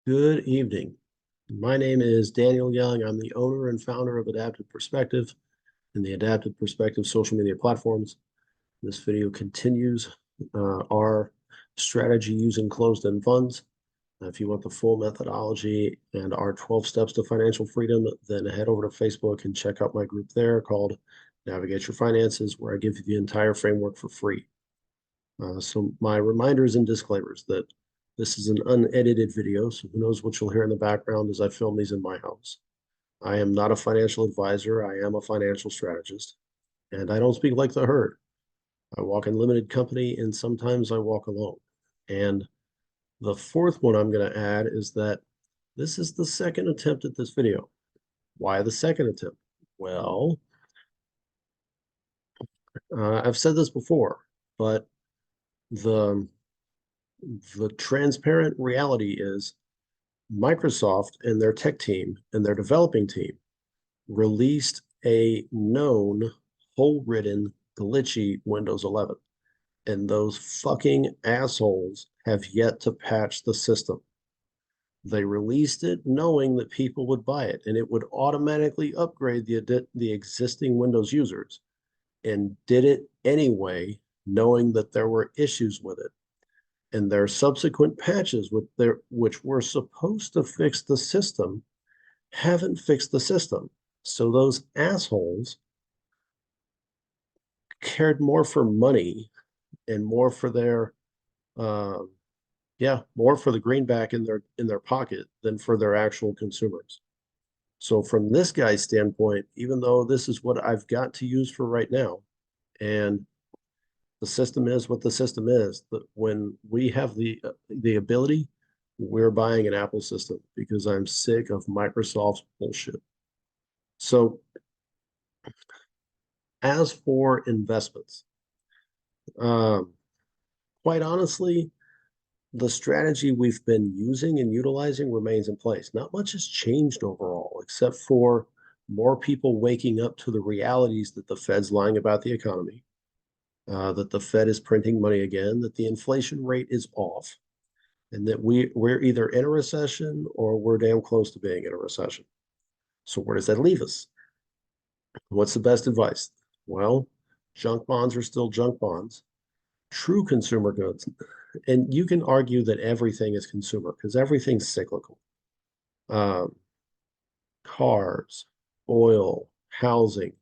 Good evening. My name is Daniel Young. I'm the owner and founder of Adaptive Perspective and the Adaptive Perspective social media platforms. This video continues our strategy using closed-end funds. If you want the full methodology and our 12 steps to financial freedom, then head over to Facebook and check out my group there called Navigate Your Finances, where I give you the entire framework for free. So my reminders and disclaimers that this is an unedited video, so who knows what you'll hear in the background as I film these in my house. I am not a financial advisor. I am a financial strategist, and I don't speak like the herd. I walk in limited company, and sometimes I walk alone. And the fourth one I'm going to add is that this is the second attempt at this video. Why the second attempt? Well, I've said this before, but the the transparent reality is Microsoft and their tech team and their developing team released a known hole-ridden glitchy Windows 11. And those fucking assholes have yet to patch the system. They released it knowing that people would buy it and it would automatically upgrade the existing Windows users, and did it anyway, knowing that there were issues with it. And their subsequent patches, which were supposed to fix the system, haven't fixed the system. So those assholes cared more for money and more for their uh, more for the greenback in their pocket than for their actual consumers. So from this guy's standpoint, even though this is what I've got to use for right now, and the system is what the system is, that when we have the ability, we're buying an Apple system because I'm sick of Microsoft's bullshit. So as for investments, um, quite honestly, the strategy we've been using and utilizing remains in place. Not much has changed overall, except for more people waking up to the realities that the Fed's lying about the economy, that the Fed is printing money again, that the inflation rate is off, and that we're either in a recession or we're damn close to being in a recession. So where does that leave us? What's the best advice? Well, junk bonds are still junk bonds. True consumer goods, and you can argue that everything is consumer because everything's cyclical. Um, Cars, oil, housing,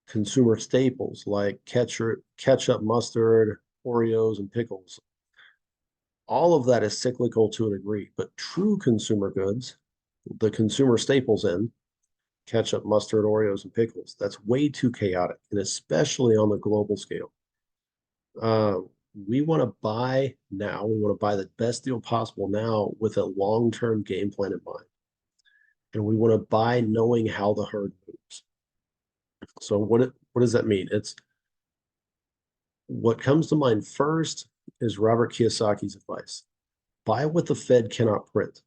consumer staples like ketchup, mustard, Oreos, and pickles. All of that is cyclical to a degree, but true consumer goods, the consumer staples in ketchup, mustard, Oreos, and pickles, that's way too chaotic, and especially on the global scale. Uh, we want to buy now. We want to buy the best deal possible now with a long-term game plan in mind. And we want to buy knowing how the herd moves. So what does that mean? It's what comes to mind first is Robert Kiyosaki's advice. Buy what the Fed cannot print.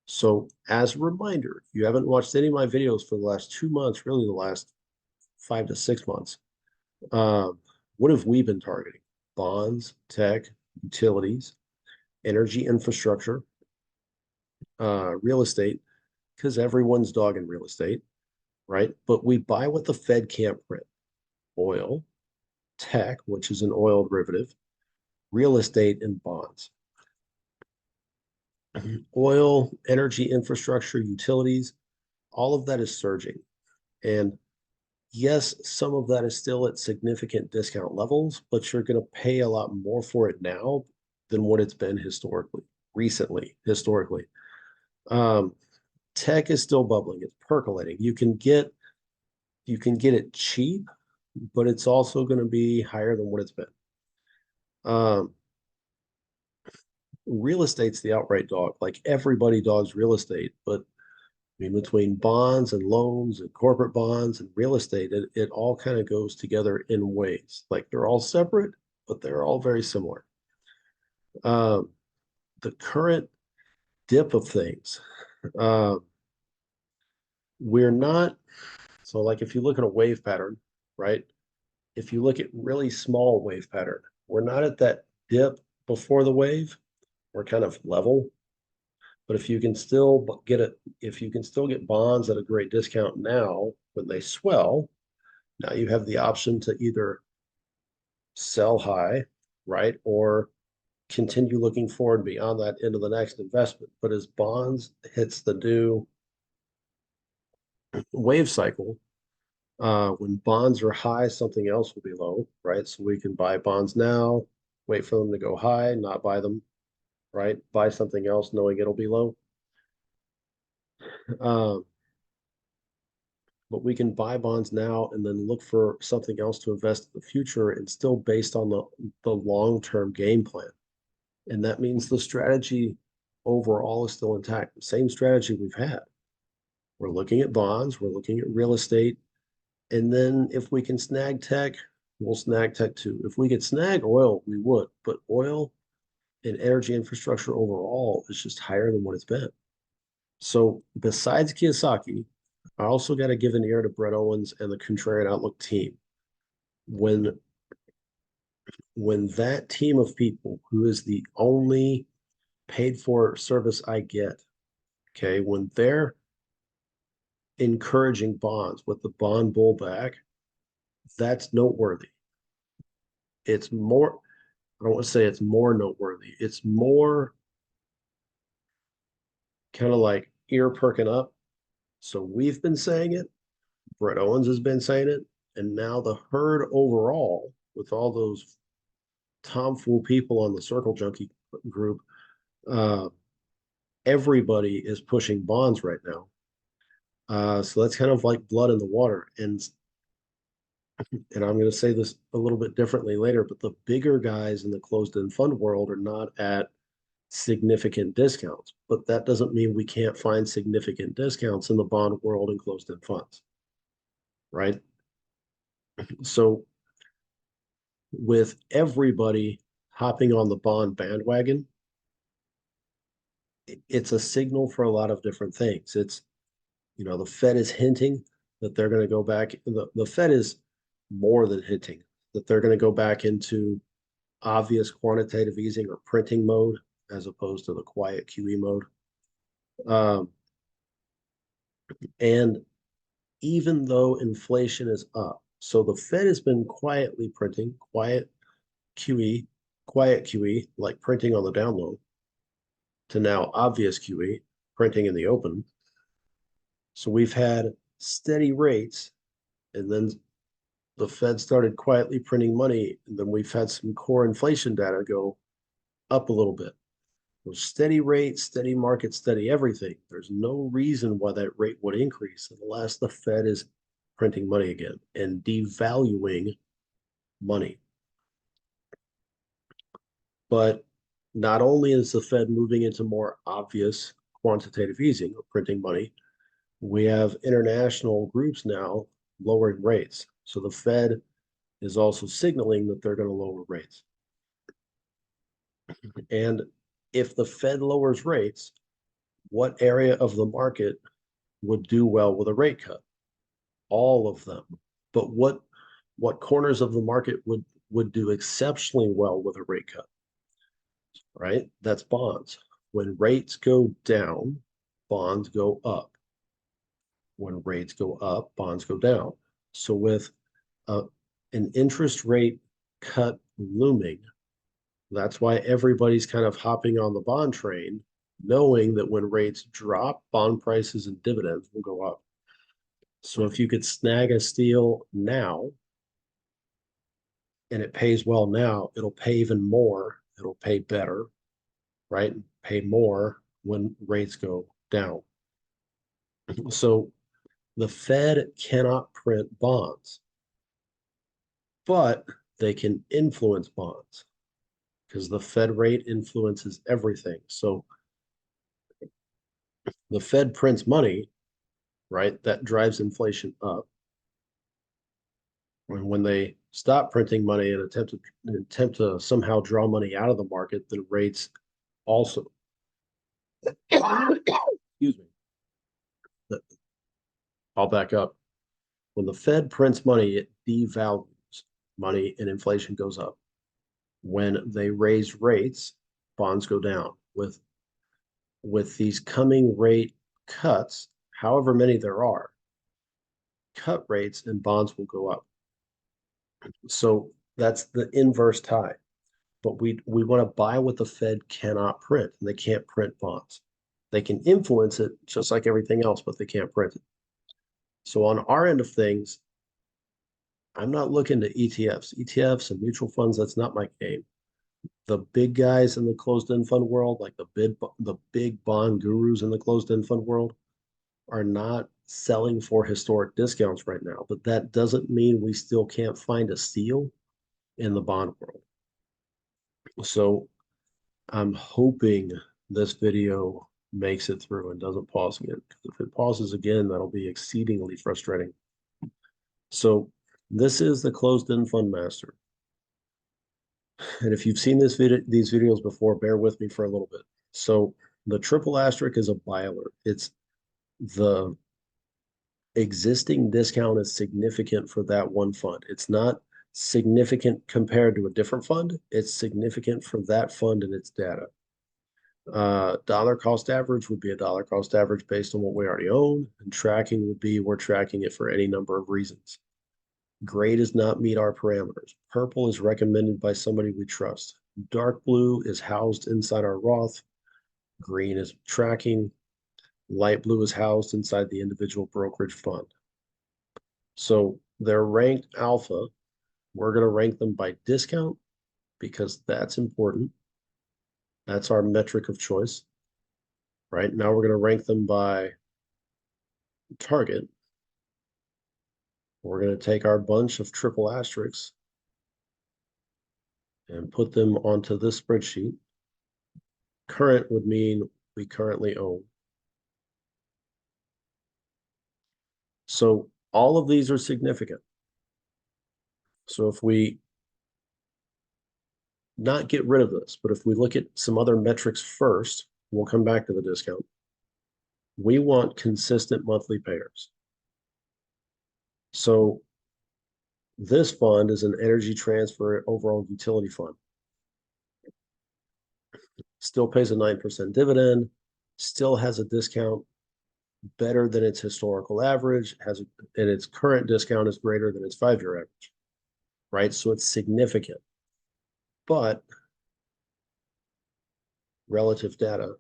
So as a reminder, if you haven't watched any of my videos for the last 2 months, really the last 5 to 6 months, uh, what have we been targeting? Bonds, tech, utilities, energy infrastructure, real estate, because everyone's dog in real estate, right? But we buy what the Fed can't print: oil, tech, which is an oil derivative, real estate, and bonds. Oil, energy infrastructure, utilities, all of that is surging. And yes, some of that is still at significant discount levels, but you're going to pay a lot more for it now than what it's been historically. Um, Tech is still bubbling, it's percolating. You can get it cheap, but it's also going to be higher than what it's been. Um, Real estate's the outright dog. Like everybody dogs real estate, but I mean, between bonds and loans and corporate bonds and real estate, it all kind of goes together in ways. Like they're all separate, but they're all very similar. Um, the current dip of things, uh, we're not, so like if you look at a wave pattern, right? If you look at really small wave pattern, we're not at that dip before the wave. We're kind of level. But if you can still get it, if you can still get bonds at a great discount now when they swell, now you have the option to either sell high, right, or continue looking forward beyond that into the next investment. But as bonds hits the new wave cycle, when bonds are high, something else will be low, right? So we can buy bonds now, wait for them to go high, not buy them, right? Buy something else knowing it'll be low. Um, but we can buy bonds now and then look for something else to invest in the future and still based on the long-term game plan. And that means the strategy overall is still intact. The same strategy we've had. We're looking at bonds, we're looking at real estate, and then if we can snag tech, we'll snag tech too. If we could snag oil, we would, but oil and energy infrastructure overall is just higher than what it's been. So besides Kiyosaki, I also got to give an ear to Brett Owens and the Contrarian Outlook team. When when that team of people, who is the only paid for service I get, okay, when they're encouraging bonds with the bond bullback, that's noteworthy. It's more, I don't want to say it's more noteworthy. It's more kind of like ear perking up. So we've been saying it, Brett Owens has been saying it, and now the herd overall, with all those tomfool people on the Circle Junkie group, uh, everybody is pushing bonds right now. So that's kind of like blood in the water. And I'm going to say this a little bit differently later, but the bigger guys in the closed-end fund world are not at significant discounts. But that doesn't mean we can't find significant discounts in the bond world and closed-end funds, right? So with everybody hopping on the bond bandwagon, it's a signal for a lot of different things. It's, the Fed is hinting that they're going to go back. The Fed is more than hinting that they're going to go back into obvious quantitative easing or printing mode as opposed to the quiet QE mode. And even though inflation is up, so the Fed has been quietly printing, QE, quiet QE, like printing on the down low, to now obvious QE, printing in the open. So we've had steady rates, and then the Fed started quietly printing money, and then we've had some core inflation data go up a little bit. So steady rate, steady market, steady everything. There's no reason why that rate would increase unless the Fed is printing money again and devaluing money. But not only is the Fed moving into more obvious quantitative easing or printing money, we have international groups now lowering rates. So the Fed is also signaling that they're going to lower rates. And if the Fed lowers rates, what area of the market would do well with a rate cut? All of them. But what corners of the market would do exceptionally well with a rate cut? Right? That's bonds. When rates go down, bonds go up. When rates go up, bonds go down. So with an interest rate cut looming, that's why everybody's kind of hopping on the bond train, knowing that when rates drop, bond prices and dividends will go up. So if you could snag a steal now and it pays well now, it'll pay even more. It'll pay better, right? Pay more when rates go down. So the Fed cannot print bonds, but they can influence bonds because the Fed rate influences everything. So the Fed prints money, right? That drives inflation up. When they stop printing money and attempt to somehow draw money out of the market, then rates also, excuse me, I'll back up. When the Fed prints money, it devalues money and inflation goes up. When they raise rates, bonds go down. with these coming rate cuts, however many there are, cut rates and bonds will go up. So that's the inverse tie. But we want to buy what the Fed cannot print, and they can't print bonds. They can influence it just like everything else, but they can't print it. So on our end of things, I'm not looking to ETFs. ETFs and mutual funds, that's not my game. The big guys in the closed-end fund world, like the big bond gurus in the closed-end fund world, are not selling for historic discounts right now. But that doesn't mean we still can't find a steal in the bond world. So I'm hoping this video makes it through and doesn't pause again. Because if it pauses again, that'll be exceedingly frustrating. So this is the closed-end fund master. And if you've seen these videos before, bear with me for a little bit. So the triple asterisk is a buy alert. It's the existing discount is significant for that one fund. It's not significant compared to a different fund. It's significant for that fund and its data. Dollar cost average would be a dollar cost average based on what we already own, and tracking would be we're tracking it for any number of reasons. Gray does not meet our parameters. Purple is recommended by somebody we trust. Dark blue is housed inside our Roth. Green is tracking. Light blue is housed inside the individual brokerage fund. So they're ranked alpha. We're going to rank them by discount because that's important. That's our metric of choice. Right now, we're going to rank them by target. We're going to take our bunch of triple asterisks and put them onto this spreadsheet. Current would mean we currently own. So all of these are significant. So if we not get rid of this, but if we look at some other metrics first, we'll come back to the discount. We want consistent monthly payers. So this fund is an energy transfer overall utility fund. Still pays a 9% dividend, still has a discount better than its historical average, and its current discount is greater than its 5-year average, right? So it's significant. But relative data,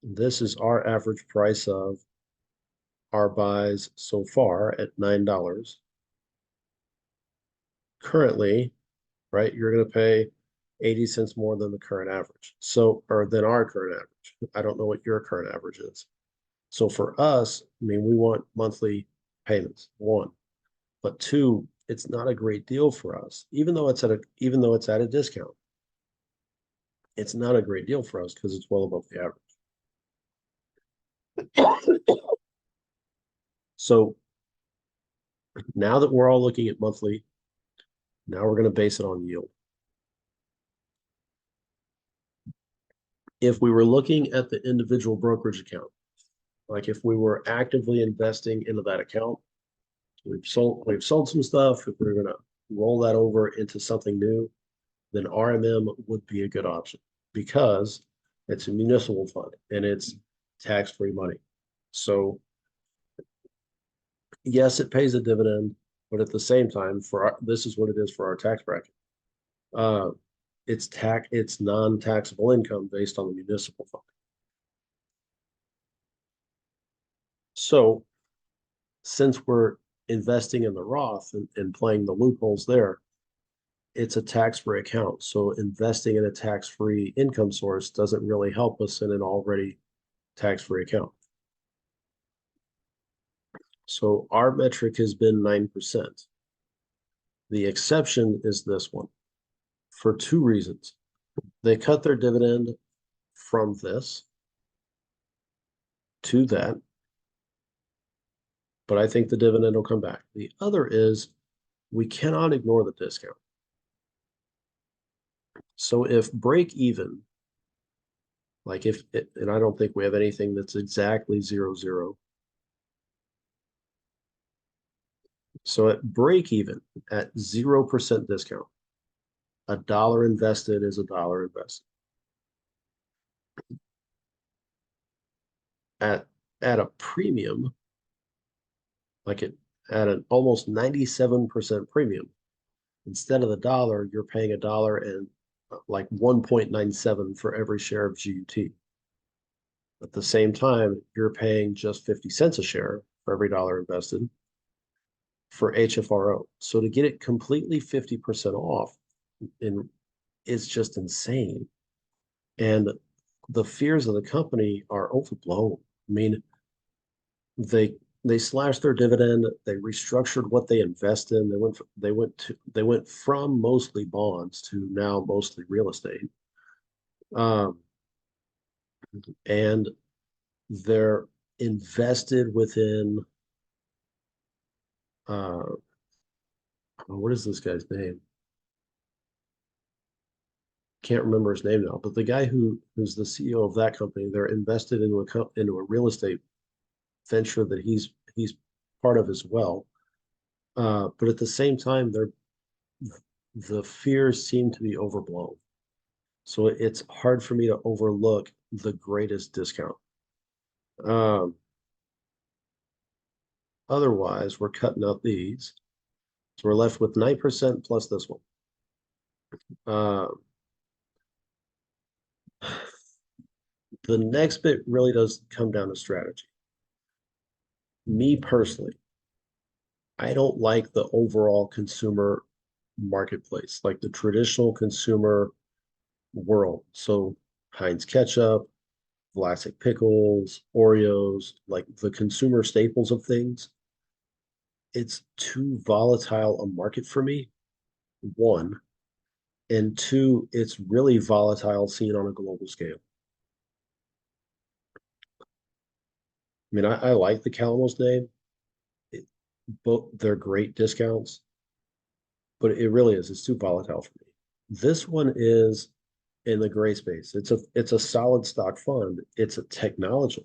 this is our average price of our buys so far at $9. Currently, right, you're going to pay 80 cents more than the current average. So, or than our current average. I don't know what your current average is. So for us, I mean, we want monthly payments, one. But two, it's not a great deal for us, even though it's at a discount. It's not a great deal for us because it's well above the average. So now that we're all looking at monthly, now we're going to base it on yield. If we were looking at the individual brokerage account, like if we were actively investing into that account, we've sold some stuff. If we're going to roll that over into something new, then RMM would be a good option because it's a municipal fund and it's tax-free money. So yes, it pays a dividend, but at the same time, this is what it is for our tax bracket. It's non-taxable income based on the municipal fund. So since we're investing in the Roth and playing the loopholes there, it's a tax-free account. So investing in a tax-free income source doesn't really help us in an already tax-free account. So our metric has been 9%. The exception is this one for two reasons. They cut their dividend from this to that, but I think the dividend will come back. The other is we cannot ignore the discount. So if break even, like and I don't think we have anything that's exactly 0-0. So at break even, at 0% discount, $1 invested is $1 invested. at at a premium, like it at an almost 97% premium. Instead of the dollar, you're paying a dollar and like 1.97 for every share of GUT. At the same time, you're paying just 50 cents a share for every dollar invested for HFRO. So to get it completely 50% off in is just insane. And the fears of the company are overblown. I mean, they they slashed their dividend, they restructured what they invest in. They went from mostly bonds to now mostly real estate. Um, and they're invested within uh, what is this guy's name? Can't remember his name now, but the guy who's the CEO of that company, they're invested into a real estate venture that he's part of as well. But at the same time, the fears seem to be overblown. So it's hard for me to overlook the greatest discount. Um, Otherwise, we're cutting out these. So we're left with 9% plus this one. Uh, the next bit really does come down to strategy. Me personally, I don't like the overall consumer marketplace, like the traditional consumer world. So Heinz ketchup, Vlasic pickles, Oreos, like the consumer staples of things. It's too volatile a market for me, one. And two, it's really volatile seen on a global scale. I mean, I like the Calamos name. It, both they're great discounts, but it really is. It's too volatile for me. This one is in the gray space. It's a solid stock fund. It's a technology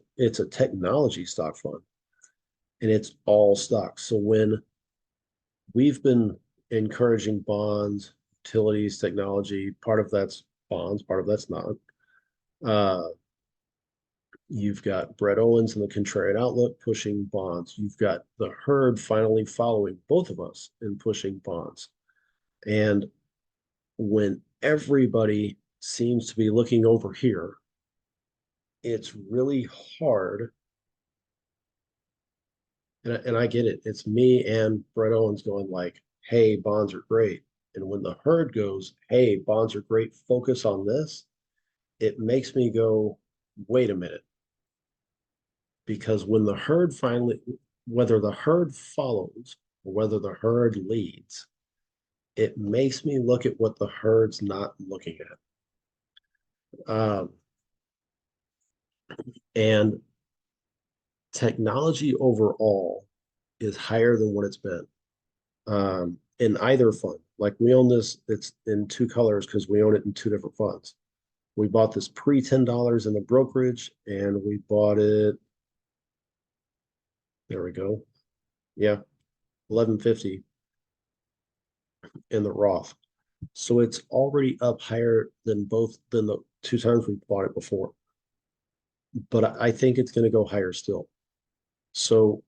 stock fund, and it's all stocks. So when we've been encouraging bonds, utilities, technology, part of that's bonds, part of that's not. Uh, you've got Brett Owens and the Contrarian Outlook pushing bonds. You've got the herd finally following both of us in pushing bonds. And when everybody seems to be looking over here, it's really hard. And I get it. It's me and Brett Owens going like, hey, bonds are great. And when the herd goes, hey, bonds are great, focus on this, it makes me go, wait a minute. Because when the herd finally, whether the herd follows or whether the herd leads, it makes me look at what the herd's not looking at. And technology overall is higher than what it's been in either fund. Like we own this, it's in two colors because we own it in two different funds. We bought this pre $10 in the brokerage, and we bought it. There we go. Yeah, 1150 in the Roth. So it's already up higher than the two times we bought it before. But I think it's going to go higher still. So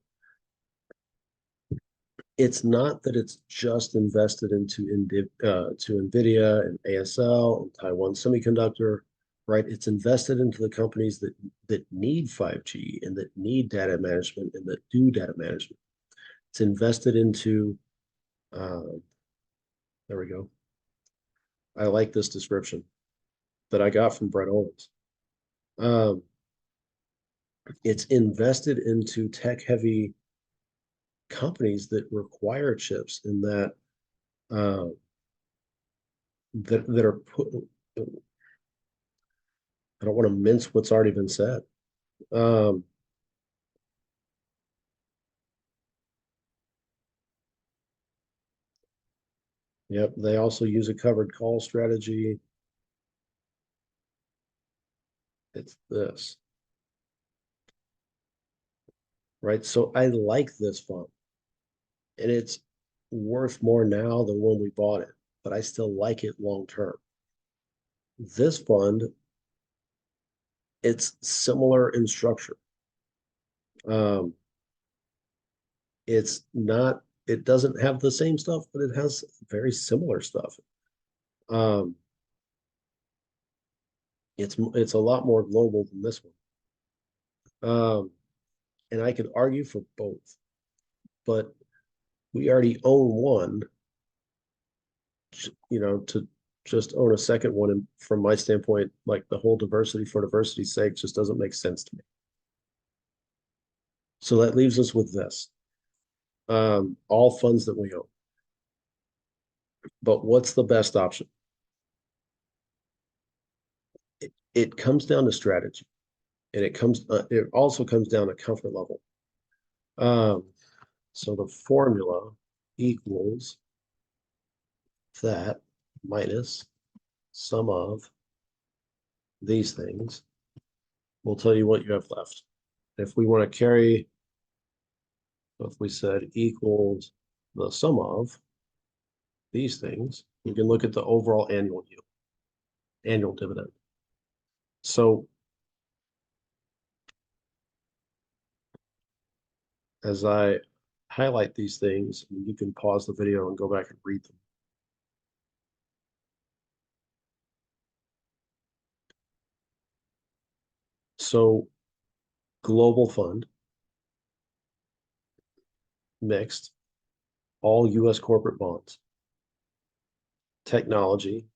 it's not that it's just invested to Nvidia and ASL and Taiwan Semiconductor, right? It's invested into the companies that need 5G and that need data management and that do data management. It's invested into. Uh, there we go. I like this description that I got from Brett Owens. Um, it's invested into tech-heavy companies that require chips and uh, that are put. I don't want to mince what's already been said. Um, yep, they also use a covered call strategy. It's this, right? So I like this fund, and it's worth more now than when we bought it, but I still like it long term. This fund, it's similar in structure. Um, it's not, it doesn't have the same stuff, but it has very similar stuff. Um, it's a lot more global than this one. And I could argue for both, but we already own one, to just own a second one. And from my standpoint, like the whole diversity for diversity's sake just doesn't make sense to me. So that leaves us with this, all funds that we own. But what's the best option? It comes down to strategy, and it also comes down to comfort level. Um, so the formula equals that minus sum of these things will tell you what you have left. If we want to carry, if we said equals the sum of these things, we can look at the overall annual yield, annual dividend. So as I highlight these things, you can pause the video and go back and read them. So global fund, mixed, all US corporate bonds, technology,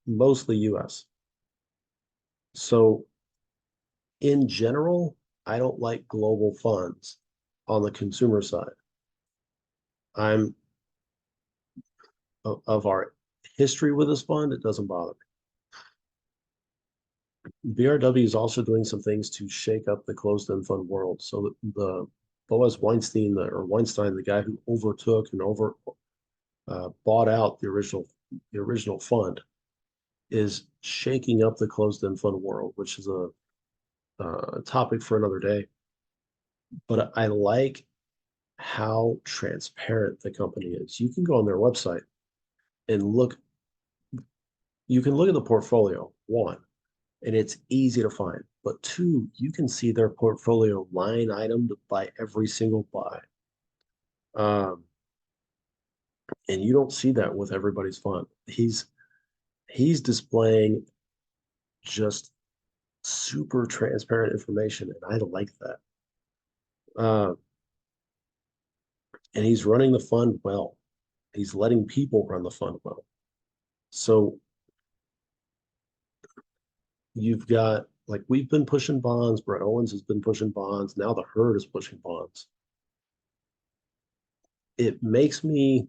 mostly US. So in general, I don't like global funds on the consumer side. I'm of our history with this fund, it doesn't bother me. BRW is also doing some things to shake up the closed-end fund world. So the Boaz Weinstein, the guy who overtook and bought out the original fund, is shaking up the closed-end fund world, which is a topic for another day. But I like how transparent the company is. You can go on their website and look. You can look at the portfolio, one, and it's easy to find. But two, you can see their portfolio line item by every single buy. Um, and you don't see that with everybody's fund. He's displaying just super transparent information, and I like that. Uh, and he's running the fund well. He's letting people run the fund well. So you've got, like, we've been pushing bonds. Brett Owens has been pushing bonds. Now the herd is pushing bonds. It makes me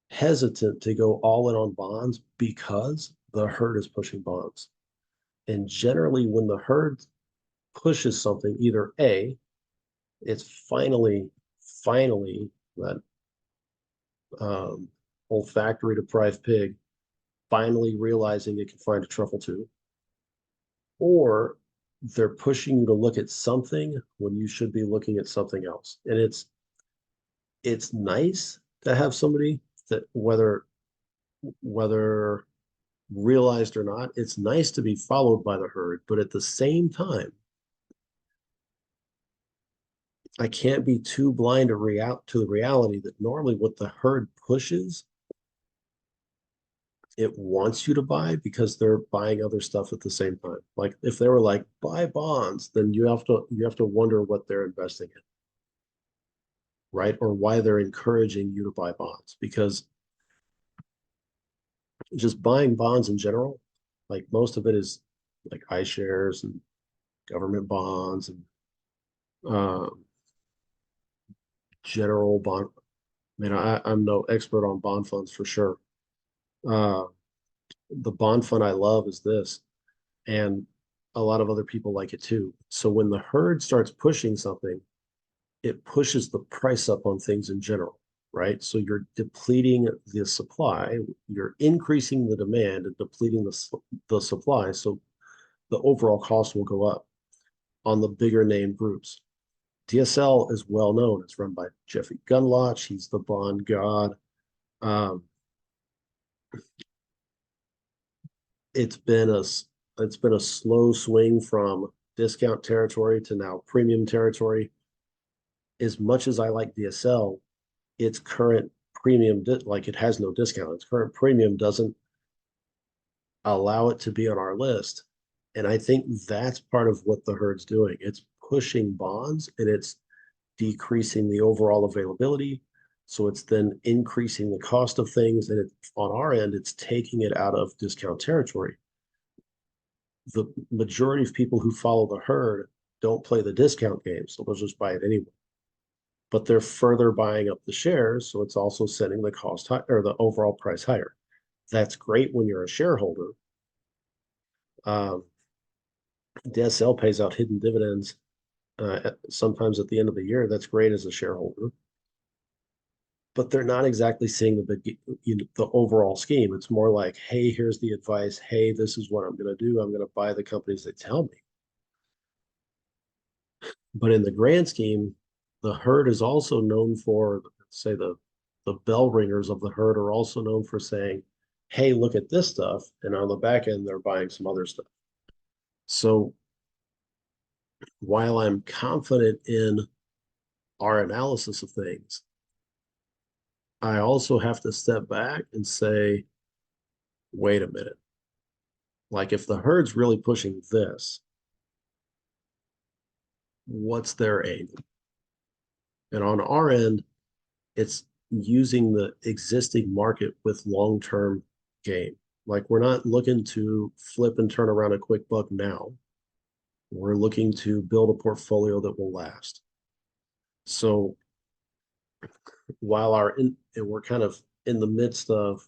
hesitant to go all in on bonds because the herd is pushing bonds. And generally, when the herd pushes something, either A, it's finally that olfactory deprived pig finally realizing it can find a truffle too, or they're pushing you to look at something when you should be looking at something else. And it's nice to have somebody that, whether realized or not, it's nice to be followed by the herd, but at the same time, I can't be too blind to the reality that normally what the herd pushes, it wants you to buy because they're buying other stuff at the same time. Like if they were like buy bonds, then you have to wonder what they're investing in, right? Or why they're encouraging you to buy bonds. Because just buying bonds in general, like most of it is like iShares and government bonds and um, general bond. I mean, I'm no expert on bond funds for sure. Uh, the bond fund I love is this, and a lot of other people like it too. So when the herd starts pushing something, it pushes the price up on things in general, right? So you're depleting the supply, you're increasing the demand and depleting the supply. So the overall cost will go up on the bigger name groups. DSL is well known. It's run by Jeffrey Gundlach. He's the bond god. Um, it's been a it's been a slow swing from discount territory to now premium territory. As much as I like DSL, its current premium, like it has no discount. Its current premium doesn't allow it to be on our list. And I think that's part of what the herd's doing. It's pushing bonds and it's decreasing the overall availability. So it's then increasing the cost of things. And on our end, it's taking it out of discount territory. The majority of people who follow the herd don't play the discount game, so they'll just buy it anyway. But they're further buying up the shares, so it's also setting the cost high, or the overall price higher. That's great when you're a shareholder. DSL pays out hidden dividends sometimes at the end of the year. That's great as a shareholder, but they're not exactly seeing the overall scheme. It's more like, hey, here's the advice. Hey, this is what I'm going to do. I'm going to buy the companies that tell me. But in the grand scheme, the herd is also known for, say, the bell ringers of the herd are also known for saying, hey, look at this stuff. And on the back end, they're buying some other stuff. So while I'm confident in our analysis of things, I also have to step back and say, wait a minute. Like if the herd's really pushing this, what's their aim? And on our end, it's using the existing market with long-term gain. Like we're not looking to flip and turn around a quick buck now. We're looking to build a portfolio that will last. So while we're kind of in the midst of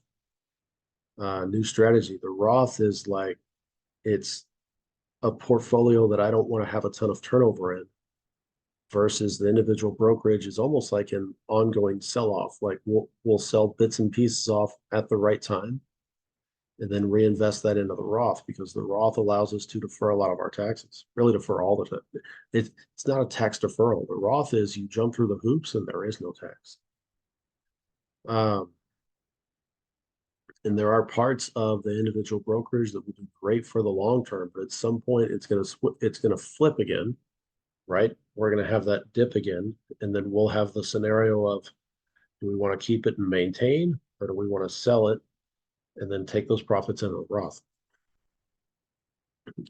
new strategy, the Roth is like it's a portfolio that I don't want to have a ton of turnover in versus the individual brokerage is almost like an ongoing sell-off. Like we'll sell bits and pieces off at the right time and then reinvest that into the Roth because the Roth allows us to defer a lot of our taxes, really defer all the time. It's not a tax deferral. The Roth is you jump through the hoops and there is no tax. And there are parts of the individual brokerage that will do great for the long term, but at some point it's going to flip again, right? We're going to have that dip again, and then we'll have the scenario of do we want to keep it and maintain, or do we want to sell it and then take those profits into the Roth?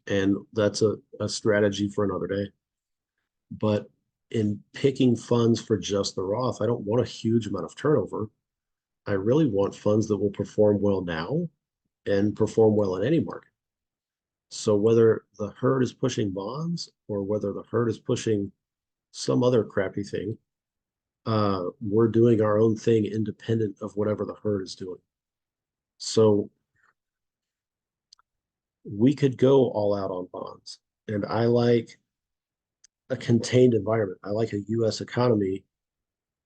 And that's a strategy for another day. But in picking funds for just the Roth, I don't want a huge amount of turnover. I really want funds that will perform well now and perform well in any market. So whether the herd is pushing bonds or whether the herd is pushing some other crappy thing, we're doing our own thing independent of whatever the herd is doing. So we could go all out on bonds. And I like a contained environment. I like a US economy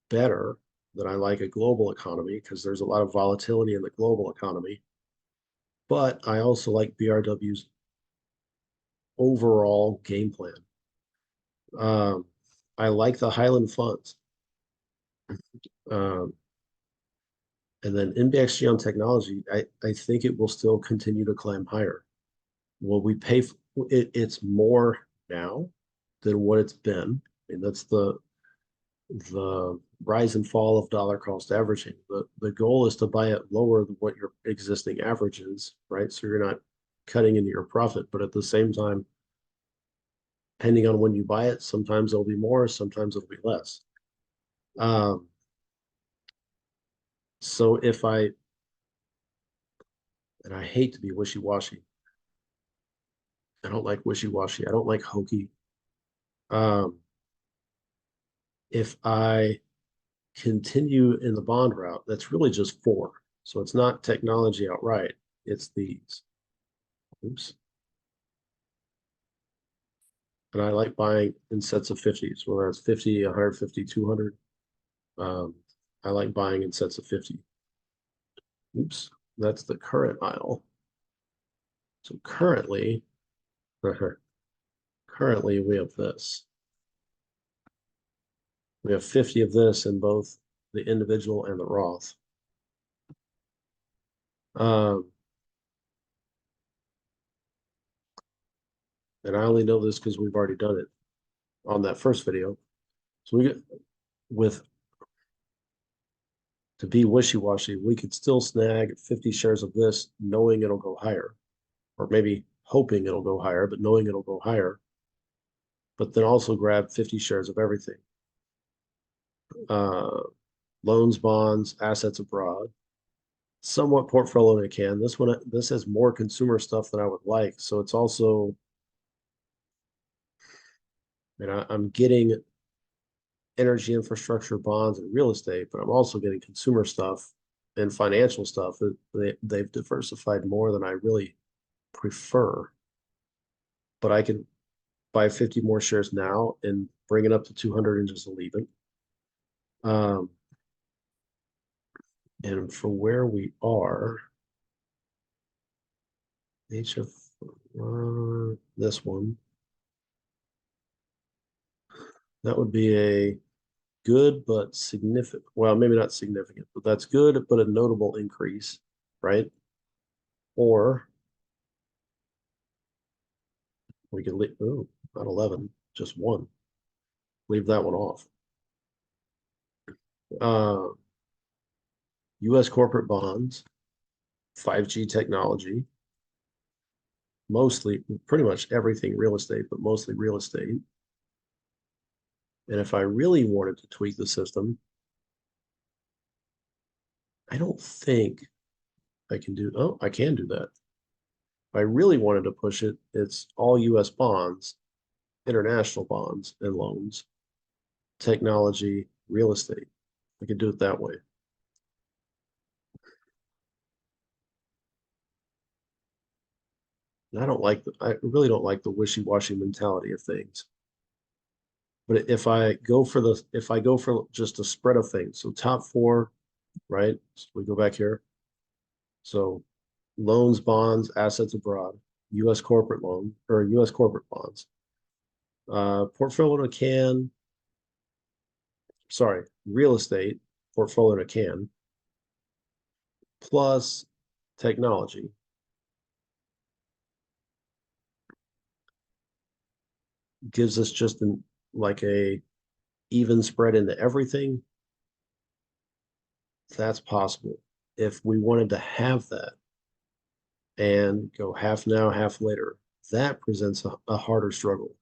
better than I like a global economy because there's a lot of volatility in the global economy. But I also like BRW's overall game plan. Um, I like the Highland funds. Um, and then NBXG on technology, I think it will still continue to climb higher. Will we pay for it? It's more now than what it's been. I mean, that's the rise and fall of dollar cost averaging. The goal is to buy it lower than what your existing average is, right? So you're not cutting into your profit, but at the same time, depending on when you buy it, sometimes it'll be more, sometimes it'll be less. So and I hate to be wishy-washy. I don't like wishy-washy. I don't like hokey. Um, if I continue in the bond route, that's really just four. So it's not technology outright. It's these. Oops. And I like buying in sets of 50s, whether it's 50, 150, 200. I like buying in sets of 50. Oops. That's the current aisle. So currently, currently we have this. We have 50 of this in both the individual and the Roth. Um, And I only know this because we've already done it on that first video. So we get with to be wishy-washy, we could still snag 50 shares of this knowing it'll go higher, or maybe hoping it'll go higher, but knowing it'll go higher, but then also grab 50 shares of everything. Uh, Loans, bonds, assets abroad, somewhat portfolio in a can. This has more consumer stuff than I would like. So it's also, I'm getting energy infrastructure bonds and real estate, but I'm also getting consumer stuff and financial stuff. They've diversified more than I really prefer. But I can buy 50 more shares now and bring it up to 200 and just leave it. And for where we are, HF, this one, that would be a good but significant, well, maybe not significant, but that's good, but a notable increase, right? Or we could leave, oh, not 11, just one. Leave that one off. US corporate bonds, 5G technology, mostly, pretty much everything real estate, but mostly real estate. And if I really wanted to tweak the system, I don't think I can do, oh, I can do that. If I really wanted to push it, it's all US bonds, international bonds and loans, technology, real estate. I could do it that way. And I really don't like the wishy-washy mentality of things. But if I go for just a spread of things, so top four, right? So we go back here. So loans, bonds, assets abroad, US corporate loan or US corporate bonds. Portfolio in a can, sorry, real estate, portfolio in a can, plus technology gives us just like a even spread into everything. That's possible. If we wanted to have that and go half now, half later, that presents a harder struggle.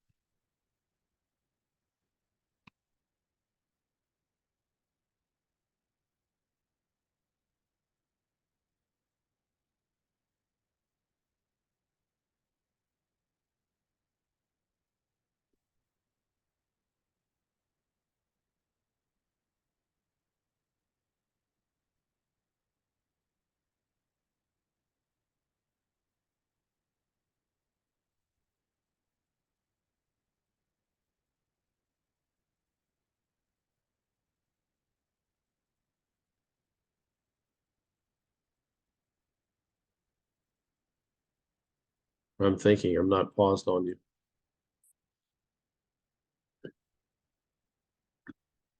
I'm thinking, I'm not paused on you.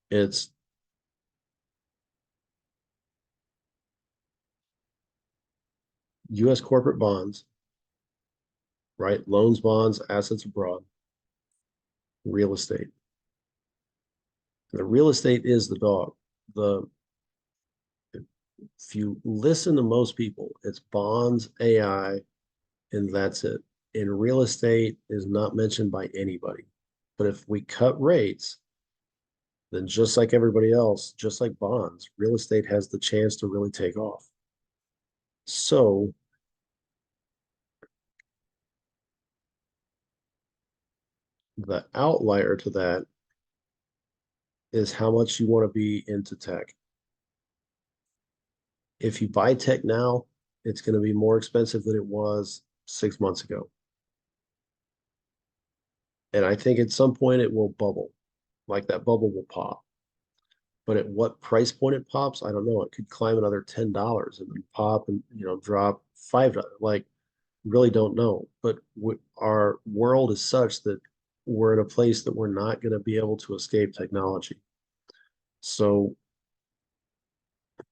It's US corporate bonds, right? Loans, bonds, assets abroad, real estate. The real estate is the dog. The If you listen to most people, it's bonds, AI, and that's it. And real estate is not mentioned by anybody. But if we cut rates, then just like everybody else, just like bonds, real estate has the chance to really take off. So the outlier to that is how much you want to be into tech. If you buy tech now, it's going to be more expensive than it was 6 months ago. And I think at some point it will bubble, like that bubble will pop. But at what price point it pops, I don't know. It could climb another $10 and then pop and drop $5. Like, really don't know. But our world is such that we're in a place that we're not going to be able to escape technology. So, I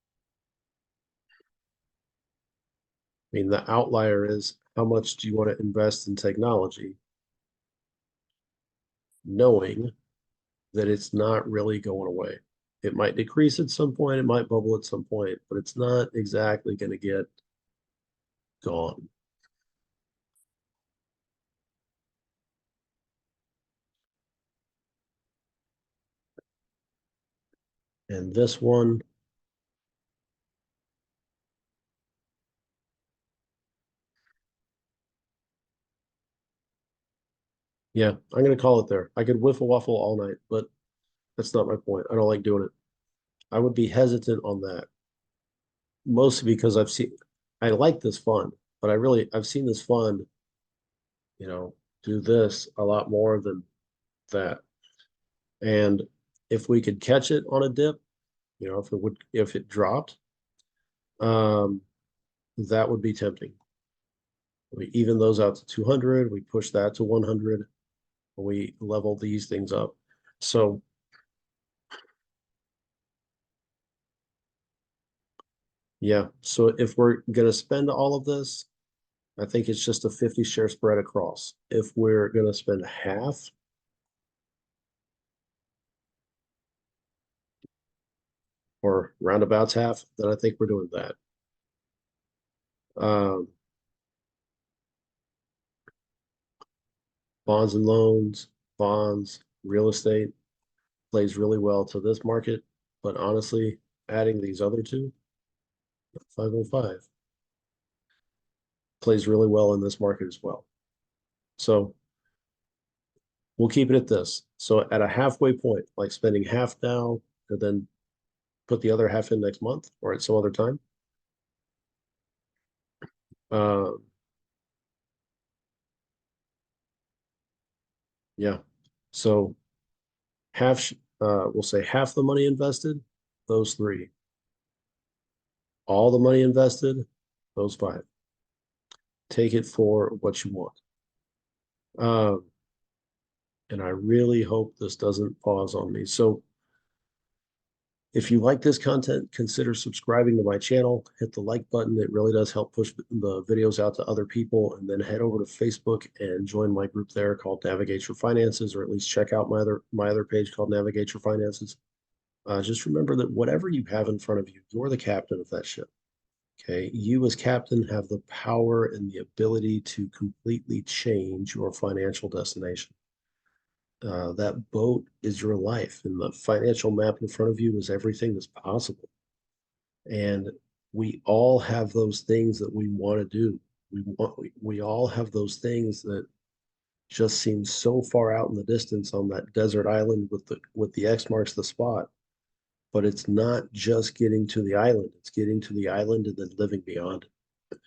mean, the outlier is how much do you want to invest in technology? knowing that it's not really going away. It might decrease at some point, it might bubble at some point, but it's not exactly going to get gone. And this one, yeah, I'm going to call it there. I could whiff a waffle all night, but that's not my point. I don't like doing it. I would be hesitant on that, mostly because I like this fund, but I've seen this fund, you know, do this a lot more than that. And if we could catch it on a dip, if it dropped, um, that would be tempting. We even those out to 200, we push that to 100, we level these things up. So yeah, so if we're gonna spend all of this, I think it's just a 50 share spread across. If we're gonna spend half or roundabouts half, then I think we're doing that. Um, bonds and loans, bonds, real estate plays really well to this market, but honestly, adding these other two, 505, plays really well in this market as well. So we'll keep it at this. So at a halfway point, like spending half now and then put the other half in next month or at some other time. Uh, yeah. So half, we'll say half the money invested, those three. All the money invested, those five. Take it for what you want. Um, and I really hope this doesn't pause on me. So if you like this content, consider subscribing to my channel. Hit the like button. It really does help push the videos out to other people. And then head over to Facebook and join my group there called Navigate Your Finances, or at least check out my other page called Navigate Your Finances. Just remember that whatever you have in front of you, you're the captain of that ship. Okay. You as captain have the power and the ability to completely change your financial destination. That boat is your life, and the financial map in front of you is everything that's possible. And we all have those things that we want to do. We all have those things that just seem so far out in the distance on that desert island with the X marks the spot. But it's not just getting to the island, it's getting to the island and then living beyond it,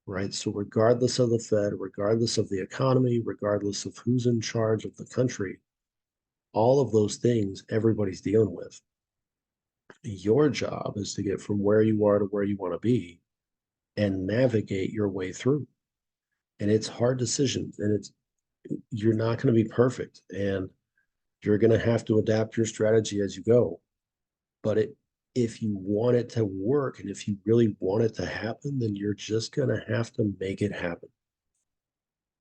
right? So regardless of the Fed, regardless of the economy, regardless of who's in charge of the country, all of those things everybody's dealing with. Your job is to get from where you are to where you want to be and navigate your way through. And it's hard decisions, and it's you're not going to be perfect, and you're going to have to adapt your strategy as you go. But if you want it to work and if you really want it to happen, then you're just going to have to make it happen,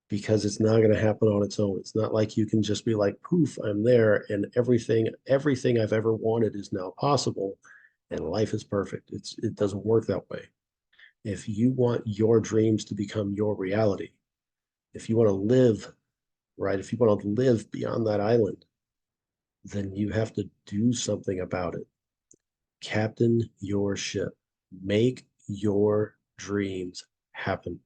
because it's not going to happen on its own. It's not like you can just be like, poof, I'm there, and everything I've ever wanted is now possible, and life is perfect. It doesn't work that way. If you want your dreams to become your reality, if you want to live right, if you want to live beyond that island, then you have to do something about it. Captain your ship. Make your dreams happen.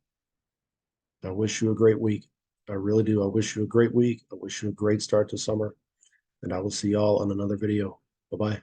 I wish you a great week. I really do. I wish you a great week. I wish you a great start to summer. And I will see y'all on another video. Bye bye.